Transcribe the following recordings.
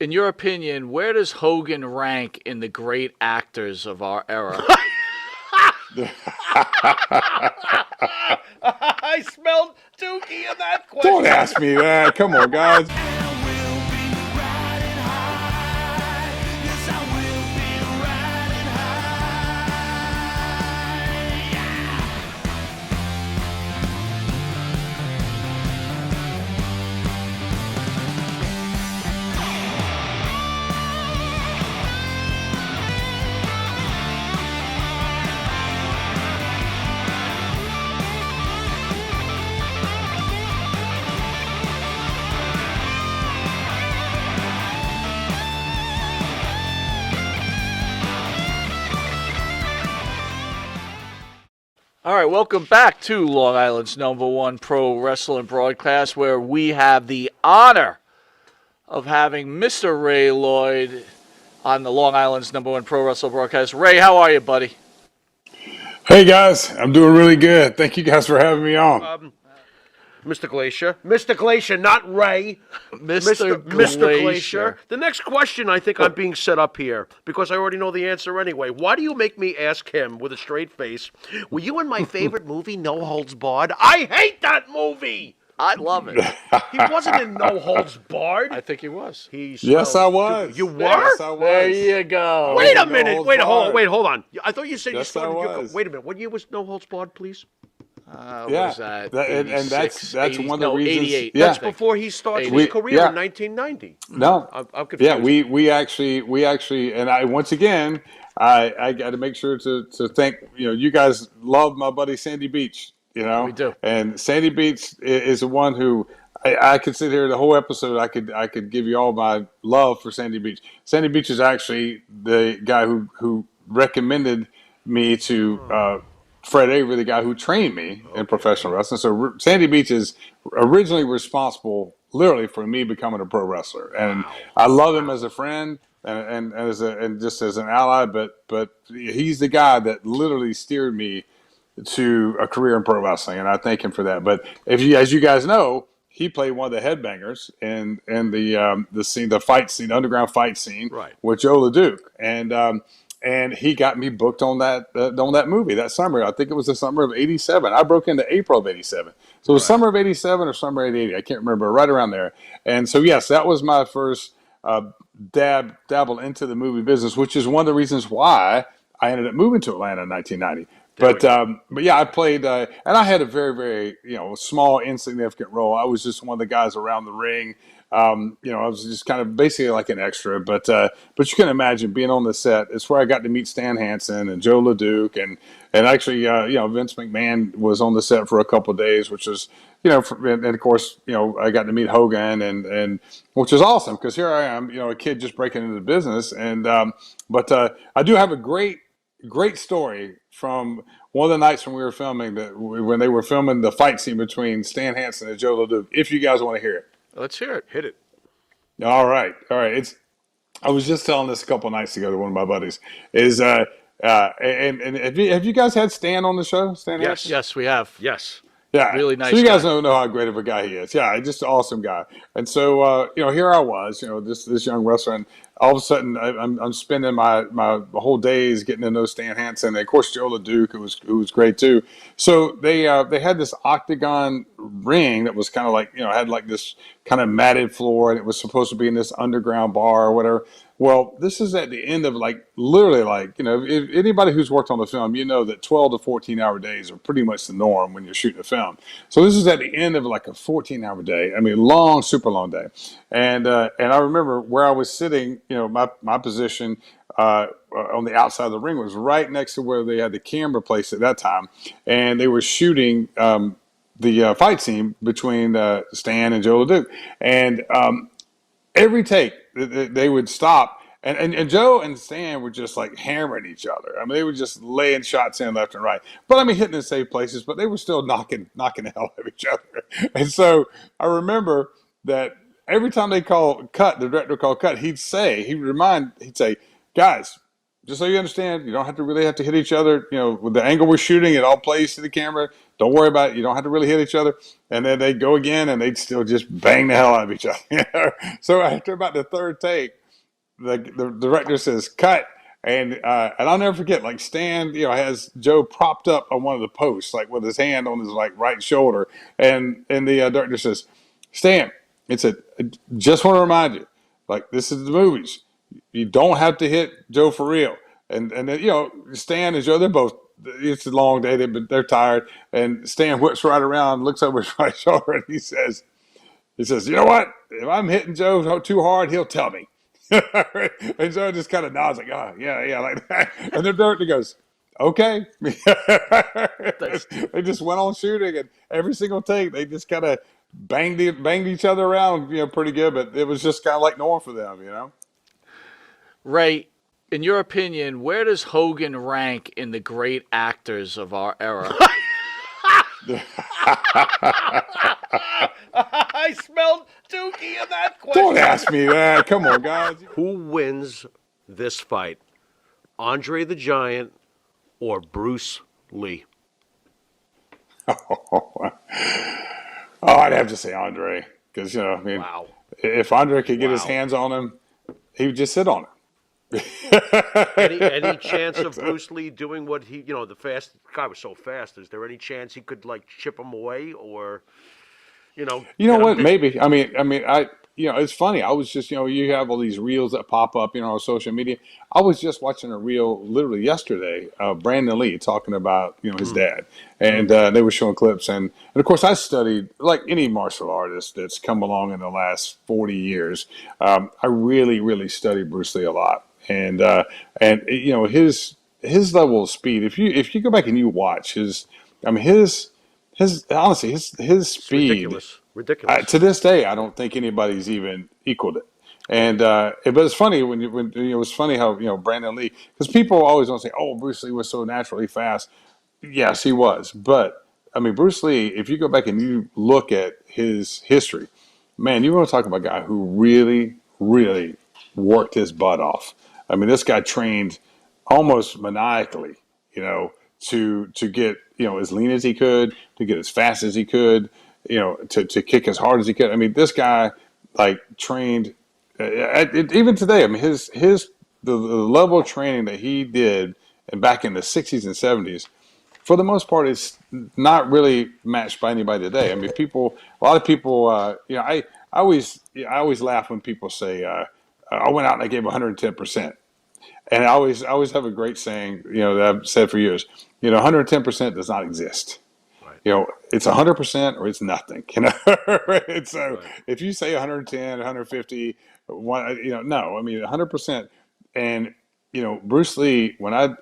in your opinion, where does Hogan rank in the great actors of our era? I smelled Dookie in that Don't question. ask me that. Come on, guys. All right, welcome back to Long Island's #1 pro wrestling broadcast, where we have the honor of having Mr. Ray Lloyd on the Long Island's #1 pro wrestling broadcast. Ray, how are you, buddy? Hey, guys. I'm doing really good. Thank you guys for having me on. Mr. Glacier. Mr. Glacier, not Ray. Mr. Mr. Glacier. Glacier. The next question, I think I'm being set up here because I already know the answer anyway. Why do you make me ask him with a straight face, were you in my favorite movie, No Holds Barred? I hate that movie! I love it. He wasn't in No Holds Barred. I think he was. Yes, I was. You were? Yes, I was. There you go. Wait a No minute. Holds Wait, Barred. hold on. I thought you said you Yes, I started your... was. Wait a minute. What year was No Holds Barred, please? What Yeah, was that? and that's 80, one of the reasons. 88. Yeah, That's before he started We- his career yeah. in 1990. no, I'm confused. yeah, we actually, and I once again, I got to make sure to thank you guys love my buddy Sandy Beach, We do. and Sandy Beach is the one who I could sit here the whole episode. I could give you all my love for Sandy Beach. Sandy Beach is actually the guy who recommended me to. Fred Avery, the guy who trained me in professional wrestling. So Sandy Beach is originally responsible, literally, for me becoming a pro wrestler, and I love him as a friend and just as an ally. But he's the guy that literally steered me to a career in pro wrestling, and I thank him for that. But as you guys know, he played one of the headbangers in the scene, the fight scene, the underground fight scene, Right. with Joe LeDuc, and he got me booked on that movie that summer. I think it was the summer of '87. I broke into April of '87, so it was summer of '87 or summer of '80. I can't remember, right around there. And so yes, that was my first dabble into the movie business, which is one of the reasons why I ended up moving to Atlanta in 1990. But yeah, I played, and I had a very, very small, insignificant role. I was just one of the guys around the ring. I was just kind of basically like an extra. But you can imagine being on the set. It's where I got to meet Stan Hansen and Joe LeDuc, and actually, Vince McMahon was on the set for a couple of days, which was and of course, I got to meet Hogan, and which was awesome because here I am, a kid just breaking into the business, but I do have a great story from one of the nights when we were filming when they were filming the fight scene between Stan Hansen and Joe LeDuc. If you guys want to hear it, Let's hear it. Hit it. all right. I was just telling this a couple nights ago to one of my buddies. And have you guys had Stan on the show? Stan Yes. Hansen? Yes, we have. Yes. Yeah. Really nice So you guys guy. don't know how great of a guy he is. Yeah, just an awesome guy. And so here I was, this young wrestler, and all of a sudden I'm spending my whole days getting to know Stan Hansen, and of course Joe LeDuc, who was great too. So they had this octagon ring that was kind of like had like this kind of matted floor, and it was supposed to be in this underground bar or whatever. Well, this is at the end of literally if anybody who's worked on the film, that 12 to 14-hour days are pretty much the norm when you're shooting a film. So this is at the end of like a 14-hour day. I mean, long, super long day. And I remember where I was sitting, my position on the outside of the ring was right next to where they had the camera placed at that time. And they were shooting the fight scene between Stan and Joe LeDuc. And every take they would stop, and Joe and Stan were just like hammering each other. I mean, they were just laying shots in left and right, but I mean hitting in safe places, but they were still knocking the hell out of each other. And so I remember that every time they call cut, the director called cut, he'd say, guys, just so you understand, you don't have to really have to hit each other. You know, with the angle we're shooting, it all plays to the camera. Don't worry about it. You don't have to really hit each other. And then they'd go again, and they'd still just bang the hell out of each other. You know? So after about the third take, the director says cut, and I'll never forget. Like Stan, you know, has Joe propped up on one of the posts, like with his hand on his like right shoulder, and the director says, Stan, it's a just want to remind you, like this is the movies. You don't have to hit Joe for real. And then, you know, Stan and Joe, they're both. It's a long day, but they're tired. And Stan whips right around, looks over his right shoulder, and he says, you know what? If I'm hitting Joe too hard, he'll tell me. And Joe just kind of nods like, oh, yeah, like that. And the director goes, okay. They just went on shooting, and every single take, they just kind of banged each other around, you know, pretty good. But it was just kind of like normal for them, you know. Ray, in your opinion, where does Hogan rank in the great actors of our era? I smelled Dookie in that question. Don't ask me that. Come on, guys. Who wins this fight? Andre the Giant or Bruce Lee? Oh, I'd have to say Andre, because, you know, I mean, Wow. if Andre could get his Wow. hands on him, he would just sit on him. Any chance of Bruce Lee doing what he, you know, the fast guy was so fast? Is there any chance he could like chip him away, or you know? You know get him what? to- Maybe. You know, it's funny. I was just, you know, you have all these reels that pop up, you know, on social media. I was just watching a reel literally yesterday of Brandon Lee talking about, you know, his dad, and they were showing clips, and of course I studied like any martial artist that's come along in the last 40 years. I really, really studied Bruce Lee a lot, and you know his level of speed. If you go back and you watch his, I mean his honestly his It's speed. ridiculous. Ridiculous. To this day, I don't think anybody's even equaled it. And but it's funny when it was funny how, you know, Brandon Lee, because people always want to say, oh, Bruce Lee was so naturally fast. Yes, he was, but I mean Bruce Lee, if you go back and you look at his history, man, you want to talk about a guy who really, really worked his butt off. I mean, this guy trained almost maniacally, you know, to get, you know, as lean as he could, to get as fast as he could, you know, to kick as hard as he could. I mean, this guy like trained even today. I mean, the level of training that he did and back in the 60s and 70s, for the most part, it's not really matched by anybody today. I mean, a lot of people, you know, I always laugh when people say, I went out and I gave 110%. And I always have a great saying, you know, that I've said for years, you know, 110% does not exist. Right. You know, it's 100% or it's nothing, you know. And so Right. if you say 110, 150, you know, no, I mean, 100%. And, you know, Bruce Lee, when I'm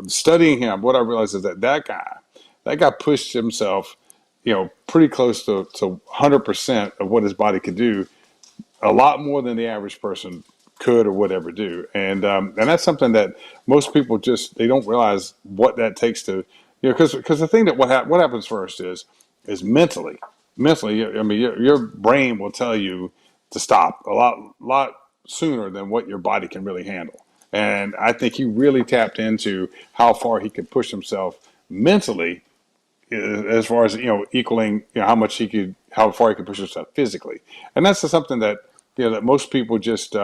studying him, what I realized is that guy pushed himself, you know, pretty close to 100% of what his body could do, a lot more than the average person could or would ever do. And that's something that most people just, they don't realize what that takes to, you know, because the thing that what happens first is mentally, I mean, your brain will tell you to stop a lot sooner than what your body can really handle. And I think he really tapped into how far he could push himself mentally, as far as, you know, equaling, you know, how far he could push himself physically. And that's just something that, you know, that most people just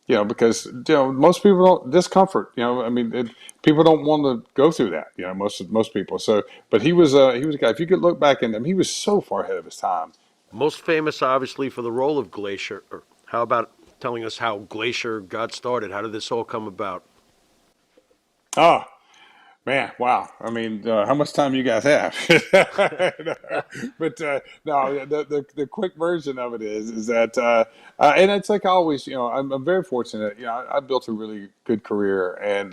you know, because, you know, most people don't discomfort, you know, I mean, people don't want to go through that, you know, most people. So, but he was a guy, if you could look back, and I mean, he was so far ahead of his time. Most famous, obviously, for the role of Glacier. Or how about telling us how Glacier got started? How did this all come about? Oh, man, wow. I mean, how much time you guys have? But no, the quick version of it is that, and it's like I always, you know, I'm very fortunate. You know, I built a really good career, and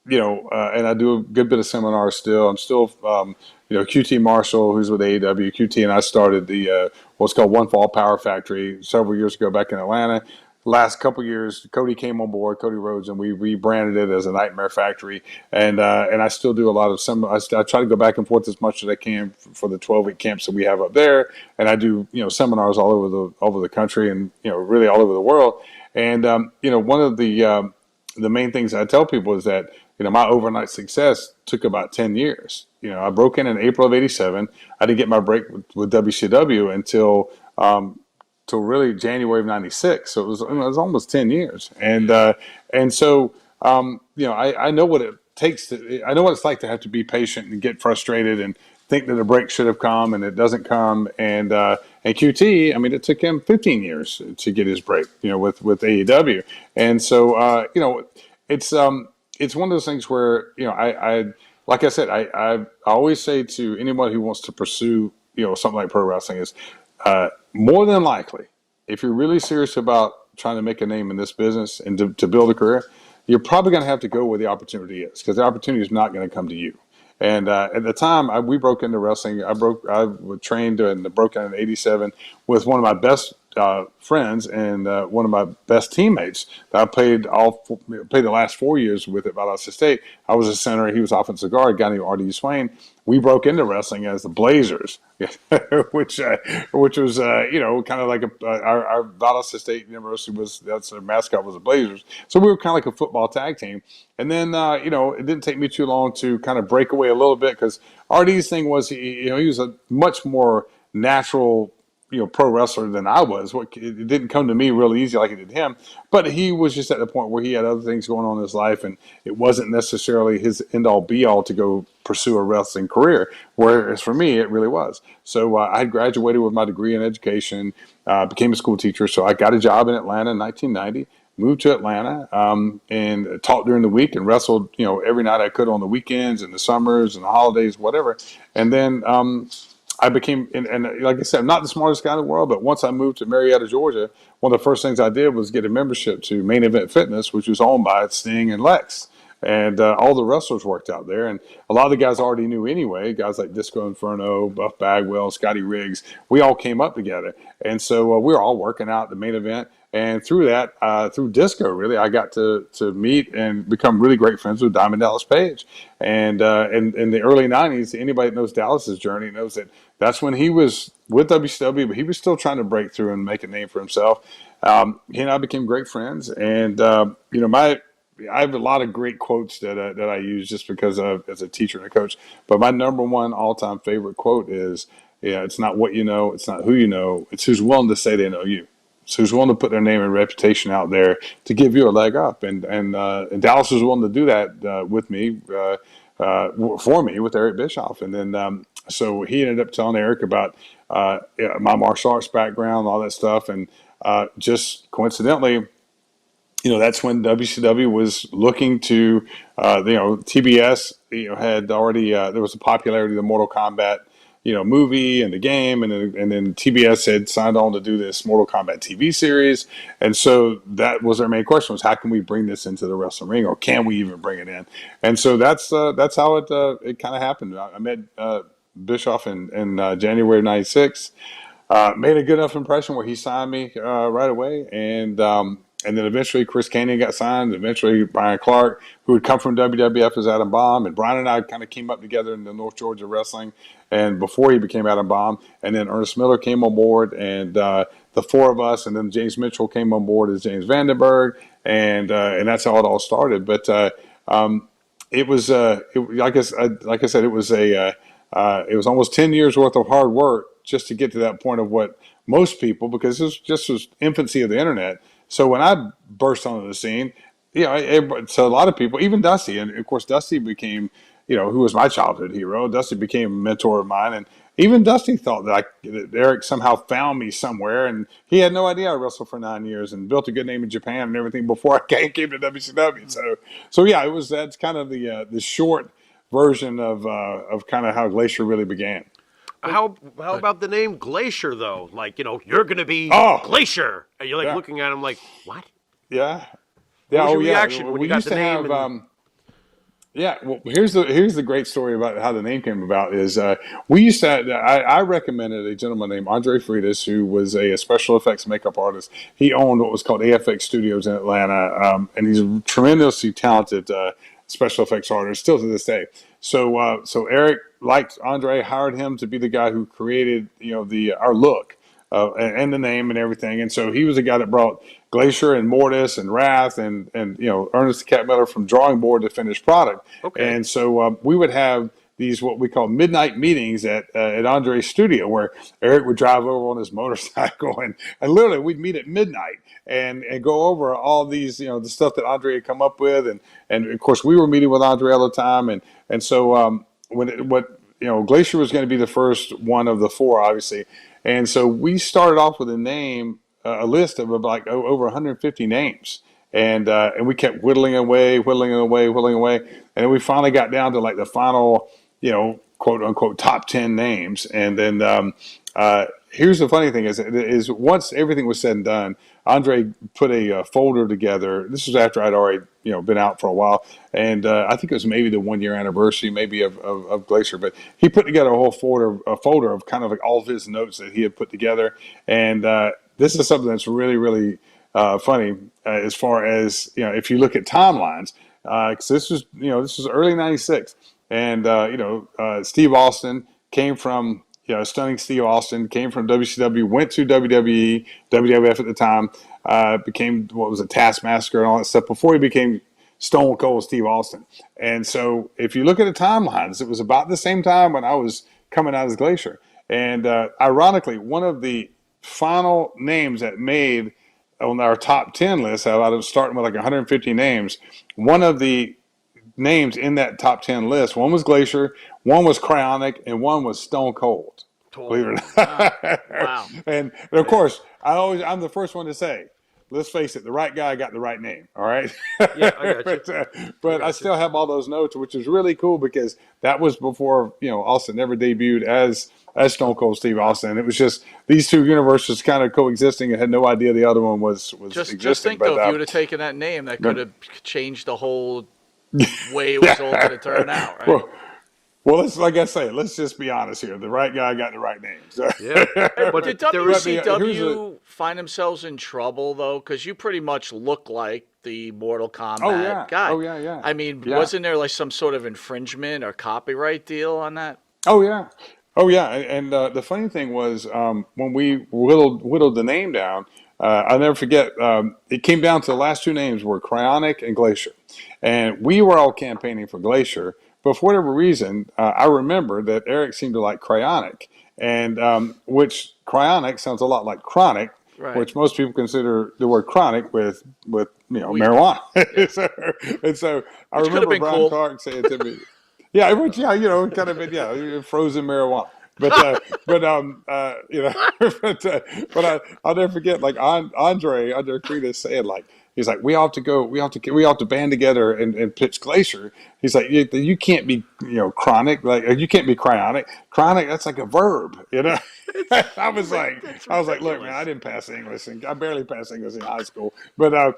you know, and I do a good bit of seminars still. I'm still, you know, QT Marshall, who's with AEW, QT, and I started the what's called One Fall Power Factory several years ago back in Atlanta. Last couple years, Cody came on board, Cody Rhodes, and we rebranded it as a Nightmare Factory. And I still do a lot of I try to go back and forth as much as I can for the 12-week camps that we have up there. And I do, you know, seminars all over the country, and, you know, really all over the world. And you know, one of the the main things I tell people is that, my overnight success took about 10 years. I broke in April of '87. I didn't get my break with WCW until till really January of '96. So it was almost 10 years. And so, I know what it takes I know what it's like to have to be patient and get frustrated and think that a break should have come and it doesn't come. And QT, I mean, it took him 15 years to get his break, with AEW. And so, it's one of those things where, like I said, I always say to anyone who wants to pursue, something like pro wrestling is, more than likely, if you're really serious about trying to make a name in this business and to build a career, you're probably going to have to go where the opportunity is, because the opportunity is not going to come to you. And at the time, we broke into wrestling. I was trained and broke in '87 with one of my best friends and one of my best teammates that I played the last 4 years with at Valdosta State. I was a center. He was offensive guard. A guy named R.D. Swain. We broke into wrestling as the Blazers, which was kind of like our Valdosta State University that's their mascot was the Blazers. So we were kind of like a football tag team. And then it didn't take me too long to kind of break away a little bit, because RD's thing was he was a much more natural pro wrestler than I was. It didn't come to me real easy like it did him, but he was just at the point where he had other things going on in his life, and it wasn't necessarily his end all be all to go pursue a wrestling career. Whereas for me, it really was. So I had graduated with my degree in education, became a school teacher. So I got a job in Atlanta in 1990. Moved to Atlanta and taught during the week and wrestled, every night I could on the weekends and the summers and the holidays, whatever. And then I became, and like I said, I'm not the smartest guy in the world, but once I moved to Marietta, Georgia, one of the first things I did was get a membership to Main Event Fitness, which was owned by Sting and Lex. And all the wrestlers worked out there. And a lot of the guys I already knew anyway, guys like Disco Inferno, Buff Bagwell, Scotty Riggs. We all came up together. And so we were all working out the Main Event. And through that, through Disco, really, I got to meet and become really great friends with Diamond Dallas Page. And in the early '90s, anybody that knows Dallas's journey knows that that's when he was with WCW, but he was still trying to break through and make a name for himself. He and I became great friends. And, I have a lot of great quotes that I use just because as a teacher and a coach. But my number one all-time favorite quote is, it's not what you know, it's not who you know, it's who's willing to say they know you. So who's willing to put their name and reputation out there to give you a leg up. And Dallas was willing to do that with me, for me, with Eric Bischoff. And then so he ended up telling Eric about my martial arts background, all that stuff. And just coincidentally, that's when WCW was looking to, TBS, had already, there was a popularity of the Mortal Kombat, movie and the game. And then TBS had signed on to do this Mortal Kombat TV series. And so that was our main question, was how can we bring this into the wrestling ring, or can we even bring it in? And so that's how it kind of happened. I met Bischoff in January of '96. Made a good enough impression where he signed me right away, and then eventually Chris Kanyon got signed. Eventually Brian Clark, who had come from WWF as Adam Bomb, and Brian and I kind of came up together in the North Georgia wrestling, and before he became Adam Bomb, and then Ernest Miller came on board, and the four of us, and then James Mitchell came on board as James Vandenberg, and that's how it all started. But it was like I said, it was almost 10 years worth of hard work just to get to that point of what most people, because this just was infancy of the internet. So when I burst onto the scene, so a lot of people, even Dusty, and of course Dusty became, who was my childhood hero. Dusty became a mentor of mine, and even Dusty thought that Eric somehow found me somewhere, and he had no idea I wrestled for 9 years and built a good name in Japan and everything before I came to WCW. So yeah, that's kind of the short version of kind of how Glacier really began. How about the name Glacier, though? Like, you're going to be Glacier. And you're looking at him like, what? Yeah. What was your reaction when you got the name? Well, here's the great story about how the name came about is we used to, I recommended a gentleman named Andre Freitas, who was a special effects makeup artist. He owned what was called AFX Studios in Atlanta, and he's a tremendously talented special effects artist, still to this day. So Eric liked Andre, hired him to be the guy who created our look. and the name and everything. And so he was the guy that brought Glacier and Mortis and Wrath and Ernest the Cat Miller from drawing board to finished product. Okay. And so we would have these what we call midnight meetings at Andre's studio, where Eric would drive over on his motorcycle and literally we'd meet at midnight and go over all these the stuff that Andre had come up with, and of course we were meeting with Andre all the time, and so Glacier was going to be the first one of the four, obviously, and so we started off with a list of like over 150 names. And we kept whittling away, and then we finally got down to like the final, quote unquote top 10 names. And then here's the funny thing is once everything was said and done, Andre put a folder together. This was after I'd already been out for a while, and I think it was maybe the 1 year anniversary, maybe of Glacier. But he put together a folder of kind of like all of his notes that he had put together, and this is something that's really really funny as far as if you look at timelines, because this was early '96, and Steve Austin came from stunning Steve Austin came from WCW, went to WWE, WWF at the time, became what was a Taskmaster and all that stuff before he became Stone Cold Steve Austin. And so if you look at the timelines, it was about the same time when I was coming out as Glacier. And ironically, one of the final names that made on our top 10 list, out of starting with like 150 names, one of the names in that top 10 list, one was Glacier, one was Cryonic, and one was Stone Cold. Believe it or not. Wow. And of course, I'm the first one to say, let's face it, the right guy got the right name. All right. Yeah, I got you. but I still have all those notes, which is really cool because that was before Austin never debuted as Stone Cold Steve Austin. It was just these two universes kind of coexisting and had no idea the other one was existing. Just think though, if you would have taken that name, that could have changed the whole way it was all going to turn out, right? Well, like I say, let's just be honest here. The right guy got the right name. So. Yeah. But did WCW find themselves in trouble, though? Because you pretty much look like the Mortal Kombat guy. Oh, yeah. I mean, wasn't there like some sort of infringement or copyright deal on that? Oh, yeah. Oh, yeah. And the funny thing was when we whittled the name down, I'll never forget, it came down to the last two names were Cryonic and Glacier. And we were all campaigning for Glacier. But for whatever reason, I remember that Eric seemed to like Cryonic, and which Cryonic sounds a lot like chronic, Right. which most people consider the word chronic with marijuana. and so I remember Brian Clark saying to me, "Yeah, kind of frozen marijuana." But I'll never forget like Andre Cretus saying like. He's like, we have to band together and pitch Glacier. He's like, you can't be, chronic, like you can't be cryonic. Chronic, that's like a verb, I was like, look, man, I didn't pass English, and I barely passed English in high school. But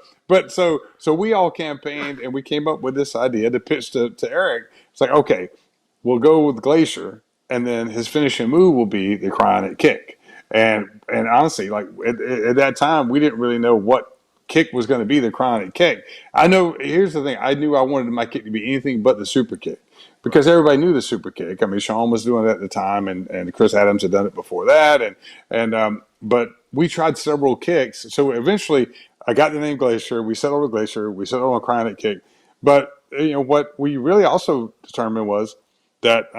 so we all campaigned, and we came up with this idea to pitch to Eric. It's like, okay, we'll go with Glacier, and then his finishing move will be the cryonic kick. And honestly, like at that time, we didn't really know what kick was going to be the chronic kick. I know. Here's the thing. I knew I wanted my kick to be anything but the super kick because everybody knew the super kick. I mean, Shawn was doing it at the time, and Chris Adams had done it before that, but we tried several kicks. So eventually, I got the name Glacier. We settled with Glacier. We settled on chronic kick. But what we really also determined was that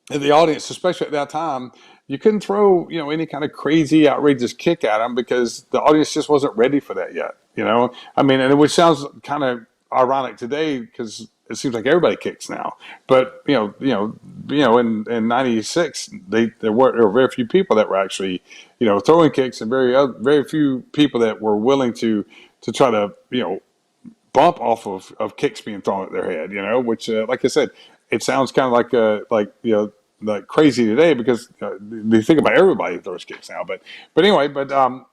the audience, especially at that time, you couldn't throw any kind of crazy, outrageous kick at them because the audience just wasn't ready for that yet. I mean, and which sounds kind of ironic today because it seems like everybody kicks now. But in '96, there were very few people that were actually throwing kicks, and very few people that were willing to try to bump off of kicks being thrown at their head. Which like I said, it sounds kind of like crazy today because they think about everybody throws kicks now. But anyway,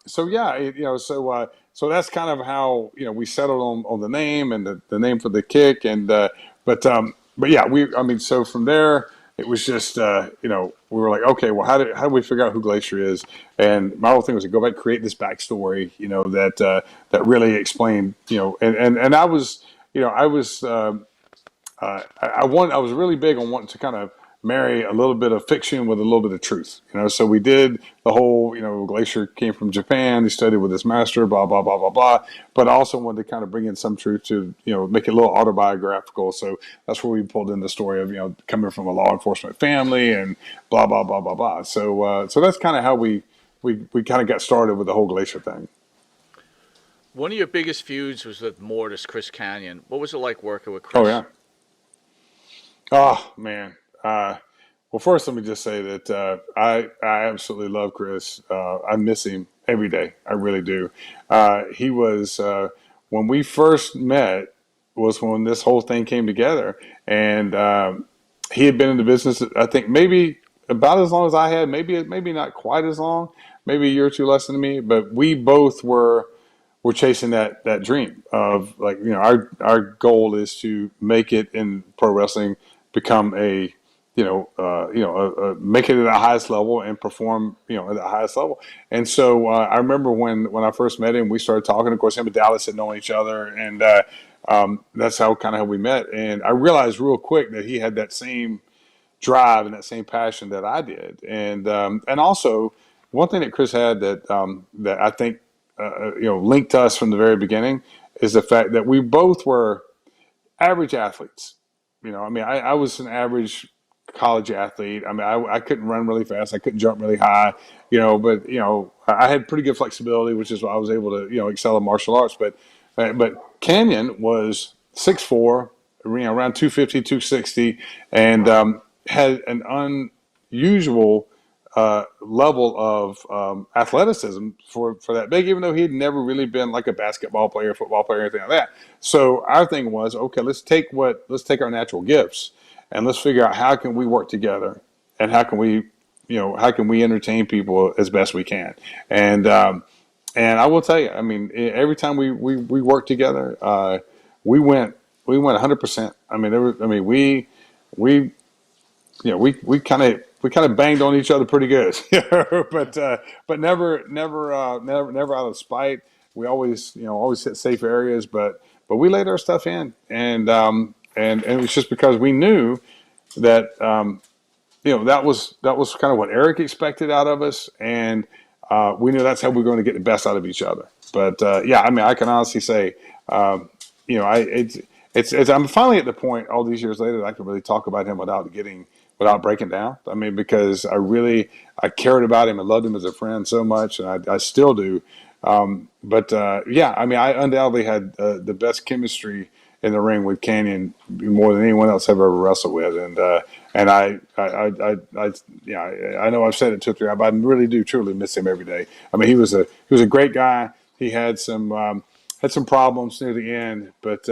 so yeah, so that's kind of how we settled on the name and the name for the kick, and but yeah, so from there it was just we were like, okay, well, how do we figure out who Glacier is? And my whole thing was to go back and create this backstory, that really explained, and I was really big on wanting to kind of marry a little bit of fiction with a little bit of truth. So we did the whole, Glacier came from Japan. He studied with his master, blah, blah, blah, blah, blah. But I also wanted to kind of bring in some truth to, make it a little autobiographical. So that's where we pulled in the story of, coming from a law enforcement family and blah, blah, blah, blah, blah. So that's kind of how we kind of got started with the whole Glacier thing. One of your biggest feuds was with Mortis, Chris Canyon. What was it like working with Oh, Chris? yeah. Oh, man. Well, first, let me just say that I absolutely love Chris. I miss him every day. I really do. He was, when we first met, was when this whole thing came together. And he had been in the business, I think, maybe about as long as I had, maybe not quite as long, maybe a year or two less than me. But we both were chasing that dream of, like, our goal is to make it in pro wrestling, become a make it at the highest level and perform, at the highest level. And so I remember when I first met him, we started talking. Of course, him and Dallas had known each other, and that's how we met. And I realized real quick that he had that same drive and that same passion that I did. And also one thing that Chris had that I think linked us from the very beginning is the fact that we both were average athletes. I was an average college athlete. I couldn't run really fast. I couldn't jump really high, but, I had pretty good flexibility, which is why I was able to, excel in martial arts. But Canyon was 6'4", around 250, 260, and had an unusual level of athleticism for that big, even though he'd never really been like a basketball player, football player, anything like that. So our thing was, okay, let's take our natural gifts and let's figure out how can we work together and how can we entertain people as best we can. And I will tell you, every time we worked together, we went 100%. We kind of banged on each other pretty good, but never out of spite. We always hit safe areas, but we laid our stuff in, and it was just because we knew that that was kind of what Eric expected out of us, and we knew that's how we were going to get the best out of each other. But I can honestly say, I'm finally at the point all these years later that I can really talk about him without breaking down. Because I cared about him and loved him as a friend so much, and I still do. I undoubtedly had the best chemistry in the ring with Canyon, more than anyone else I've ever wrestled with, and I know I've said it 2 or 3 times, but I really do truly miss him every day. He was a great guy. He had some problems near the end, but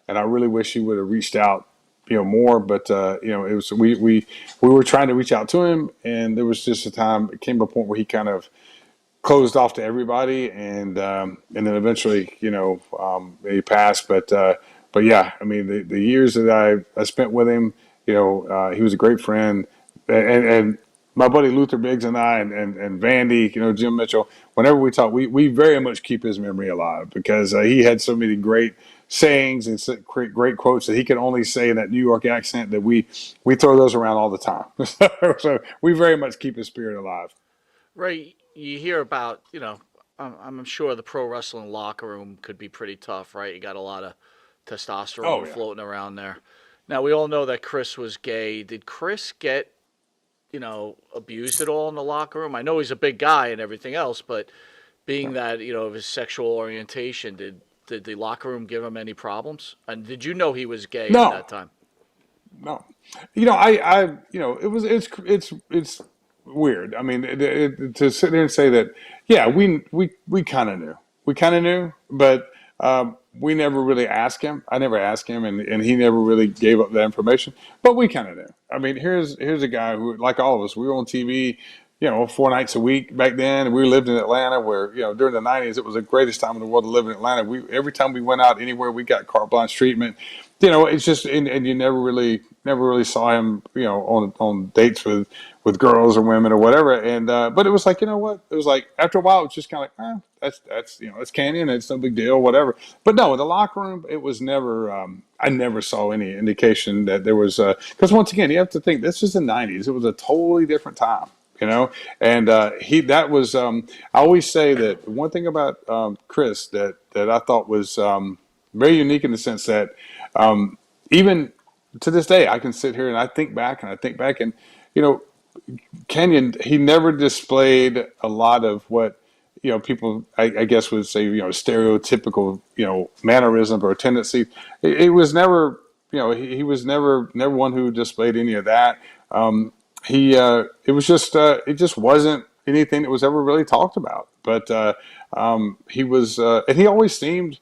and I really wish he would have reached out, more. But it was we were trying to reach out to him, and there was just it came a point where he kind of closed off to everybody, and then eventually, he passed. But yeah, the years that I spent with him, he was a great friend, and my buddy Luther Biggs and I, and Vandy, Jim Mitchell. Whenever we talk, we very much keep his memory alive, because he had so many great sayings and great quotes that he could only say in that New York accent that we throw those around all the time. So we very much keep his spirit alive. Right. You hear about, I'm sure the pro wrestling locker room could be pretty tough, right? You got a lot of testosterone floating around there. Now, we all know that Chris was gay. Did Chris get, abused at all in the locker room? I know he's a big guy and everything else, but being that, of his sexual orientation, did the locker room give him any problems? And did you know he was gay at that time? No. It's weird. To sit there and say that, yeah, we kind of knew. We kind of knew, but we never really asked him. I never asked him, and he never really gave up that information. But we kind of knew. Here's a guy who, like all of us, we were on TV 4 nights a week back then. And we lived in Atlanta where, during the 90s, it was the greatest time in the world to live in Atlanta. Every time we went out anywhere, we got carte blanche treatment. It's just, and you never really saw him, on dates with girls or women or whatever. And, but it was like, you know what? It was like, after a while, it was just kind of like, that's Canyon. It's no big deal, whatever. But no, in the locker room, it was never, I never saw any indication that there was, because once again, you have to think this was the 90s. It was a totally different time. And that was, I always say that one thing about Chris that I thought was very unique in the sense that even to this day, I can sit here and I think back and, you know, Kenyon, he never displayed a lot of what, people, I guess would say, stereotypical, mannerism or tendency. It was never, he was never one who displayed any of that. It was just, it just wasn't anything that was ever really talked about. But he was, and he always seemed,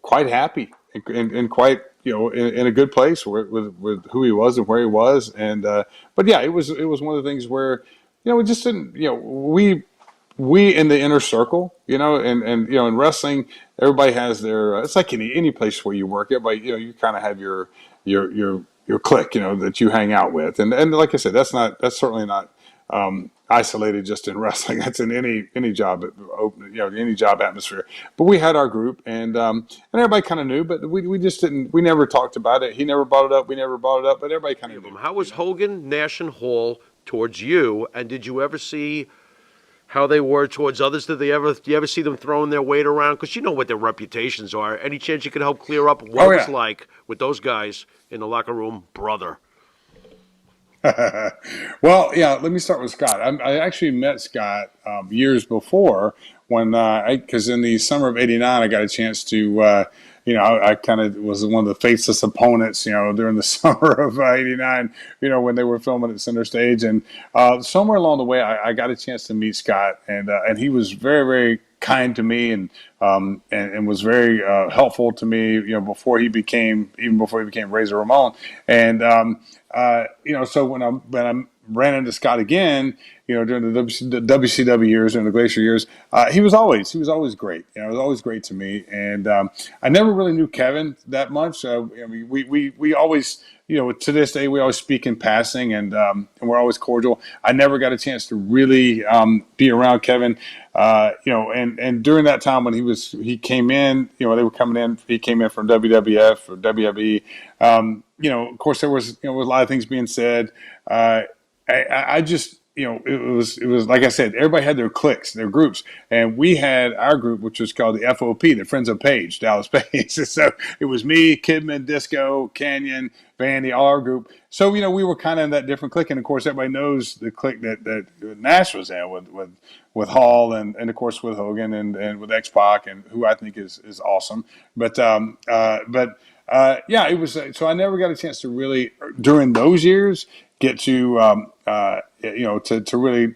quite happy and quite, in a good place with who he was and where he was. And but yeah, it was one of the things where, we just didn't, we in the inner circle, and in wrestling, everybody has their. It's like any place where you work. Everybody, you kind of have your clique, that you hang out with, and like I said, that's certainly not isolated just in wrestling. That's in any job, any job atmosphere. But we had our group, and everybody kind of knew, but we just didn't. We never talked about it. He never brought it up. We never brought it up, but everybody kind of knew. How was Hogan, Nash, and Hall towards you? And did you ever see how they were towards others? Do you ever see them throwing their weight around? Because you know what their reputations are. Any chance you could help clear up what it was like with those guys in the locker room, brother? Well, yeah. Let me start with Scott. I actually met Scott years before when, because in the summer of '89, I got a chance to, I kind of was one of the faceless opponents, during the summer of '89, when they were filming at Center Stage, and somewhere along the way, I got a chance to meet Scott, and he was very, very kind to me, and was very helpful to me, even before he became Razor Ramon, and so when I ran into Scott again, during the WCW years, during the Glacier years, he was always great. It was always great to me, and I never really knew Kevin that much. We always, to this day, we always speak in passing, and we're always cordial. I never got a chance to really be around Kevin, and during that time when he came in, they were coming in. He came in from WWF or WWE. Of course, there was a lot of things being said. I just, it was like I said, everybody had their cliques, their groups, and we had our group, which was called the FOP, the Friends of Page, Dallas Page. So it was me, Kidman, Disco, Canyon, Vandy, all our group. So we were kind of in that different clique, and of course, everybody knows the clique that Nash was in with Hall, and of course with Hogan and with X-Pac, and who I think is awesome. But yeah, it was. So I never got a chance to really during those years get to to really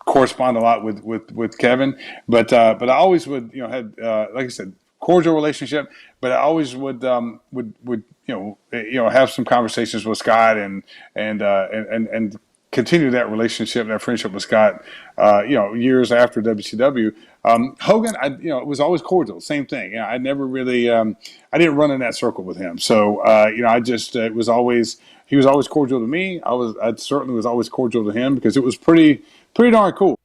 correspond a lot with Kevin, but I always would had like I said, cordial relationship, but I always would have some conversations with Scott and continue that relationship, that friendship with Scott, years after WCW. Hogan, it was always cordial. Same thing. I never really, I didn't run in that circle with him. So, I just, it was always, he was always cordial to me. I certainly was always cordial to him because it was pretty darn cool.